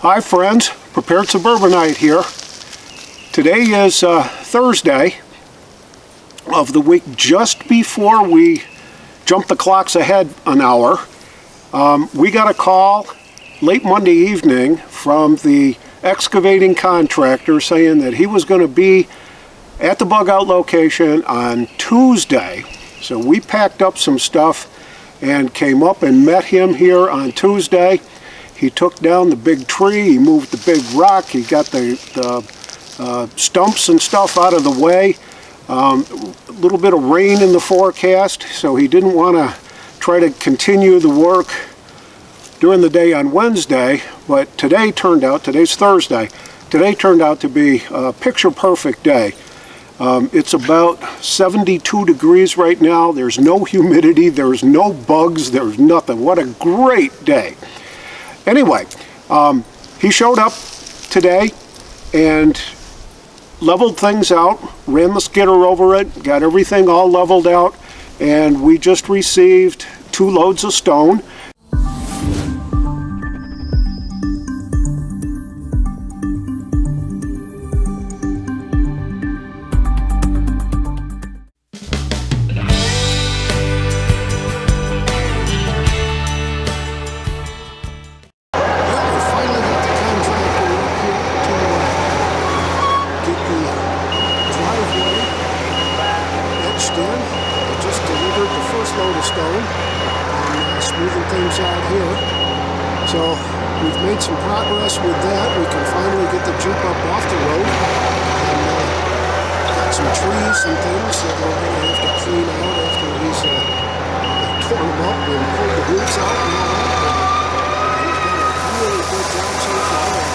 Hi friends, Prepared Suburbanite here. Today is Thursday of the week just before we jump the clocks ahead an hour. We got a call late Monday evening from the excavating contractor saying that he was going to be at the bug out location on Tuesday. So we packed up some stuff and came up and met him here on Tuesday. He took down the big tree, he moved the big rock, he got the stumps and stuff out of the way. A little bit of rain in the forecast, so he didn't want to try to continue the work during the day on Wednesday, but today's Thursday, today turned out to be a picture-perfect day. It's about 72 degrees right now, there's no humidity, there's no bugs, there's nothing. What a great day. Anyway, he showed up today and leveled things out, ran the skidder over it, got everything all leveled out, and we just received 2 loads of stone. Load of stone and smoothing things out here. So we've made some progress with that. We can finally get the Jeep up off the road and got some trees and things that we're going to have to clean out after he's torn them up and pulled the roots out and all that. But we've done a really good job so far of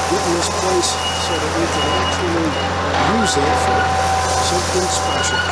getting this place so that we can actually use it for something special.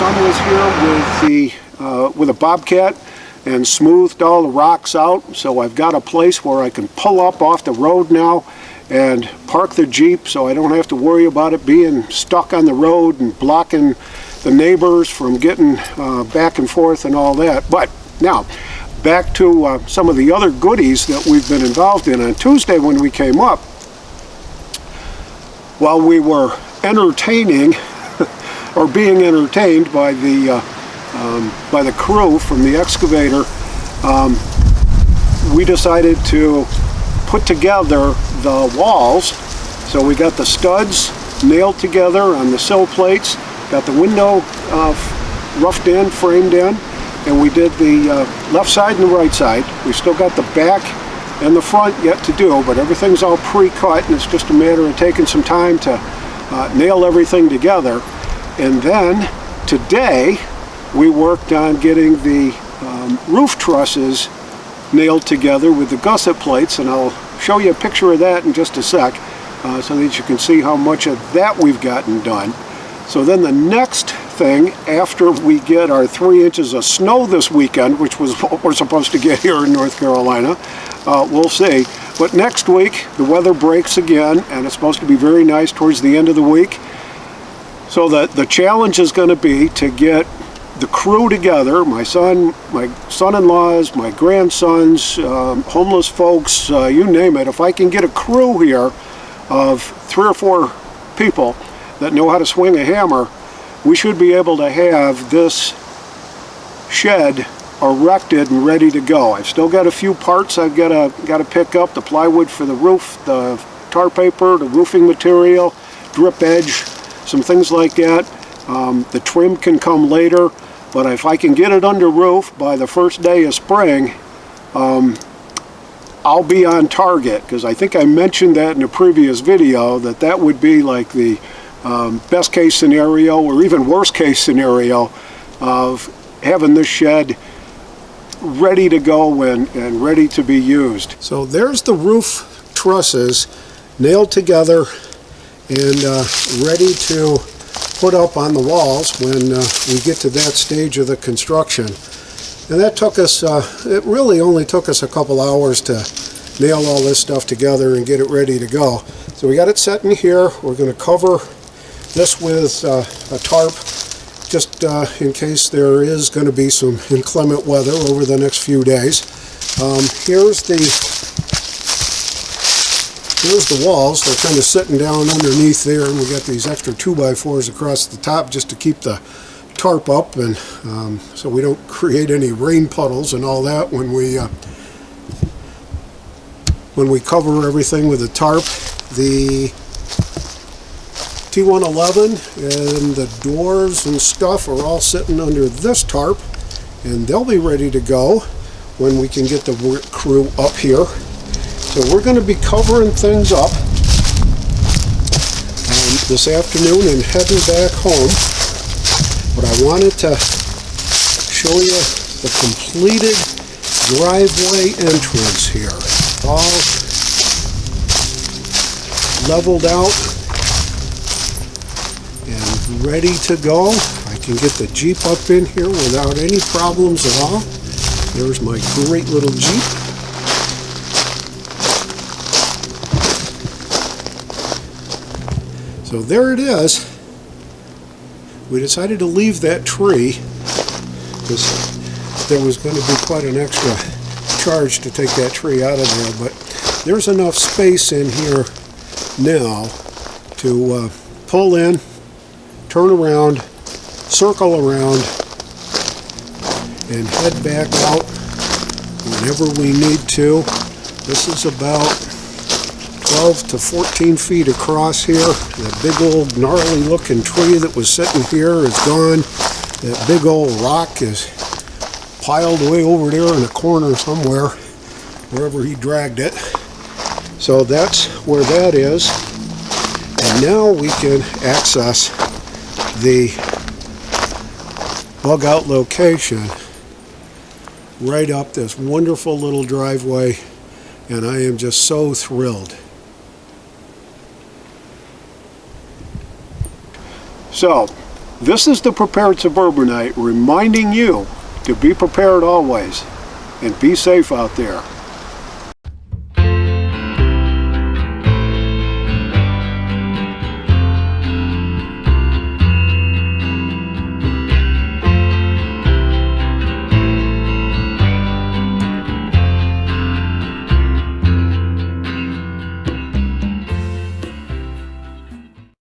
son was here with a bobcat and smoothed all the rocks out. So I've got a place where I can pull up off the road now and park the Jeep, so I don't have to worry about it being stuck on the road and blocking the neighbors from getting back and forth and all that. But now, back to some of the other goodies that we've been involved in. On Tuesday when we came up, while we were entertaining or being entertained by the crew from the excavator, we decided to put together the walls. So we got the studs nailed together on the sill plates, got the window roughed in, framed in, and we did the left side and the right side. We still got the back and the front yet to do, but everything's all pre-cut, and it's just a matter of taking some time to nail everything together. And then today we worked on getting the roof trusses nailed together with the gusset plates, and I'll show you a picture of that in just a sec so that you can see how much of that we've gotten done. So then the next thing, after we get our 3 inches of snow this weekend, which was what we're supposed to get here in North Carolina, we'll see. But next week the weather breaks again, and it's supposed to be very nice towards the end of the week. So the challenge is going to be to get the crew together, my son-in-laws, my grandsons, homeless folks, you name it. If I can get a crew here of 3 or 4 people that know how to swing a hammer, we should be able to have this shed erected and ready to go. I've still got a few parts I've got to pick up: the plywood for the roof, the tar paper, the roofing material, drip edge, some things like that. The trim can come later, but if I can get it under roof by the first day of spring, I'll be on target, because I think I mentioned that in a previous video, that would be like the best case scenario, or even worst case scenario, of having this shed ready to go and ready to be used. So there's the roof trusses nailed together and ready to put up on the walls when we get to that stage of the construction. And that took us, it really only took us a couple hours to nail all this stuff together and get it ready to go. So we got it set in here. We're going to cover this with a tarp, just in case there is going to be some inclement weather over the next few days. Here's the walls. They're kind of sitting down underneath there, and we got these extra 2x4s across the top just to keep the tarp up, and so we don't create any rain puddles and all that when we cover everything with the tarp. The T111 and the doors and stuff are all sitting under this tarp, and they'll be ready to go when we can get the work crew up here. So we're going to be covering things up this afternoon and heading back home. But I wanted to show you the completed driveway entrance here. All leveled out and ready to go. I can get the Jeep up in here without any problems at all. There's my great little Jeep. So there it is. We decided to leave that tree because there was going to be quite an extra charge to take that tree out of there, but there's enough space in here now to pull in, turn around, circle around, and head back out whenever we need to. This is about 12 to 14 feet across here. That big old gnarly looking tree that was sitting here is gone. That big old rock is piled way over there in a corner somewhere, wherever he dragged it. So that's where that is. And now we can access the bug out location right up this wonderful little driveway, and I am just so thrilled. So This is the Prepared Suburbanite reminding you to be prepared always and be safe out there.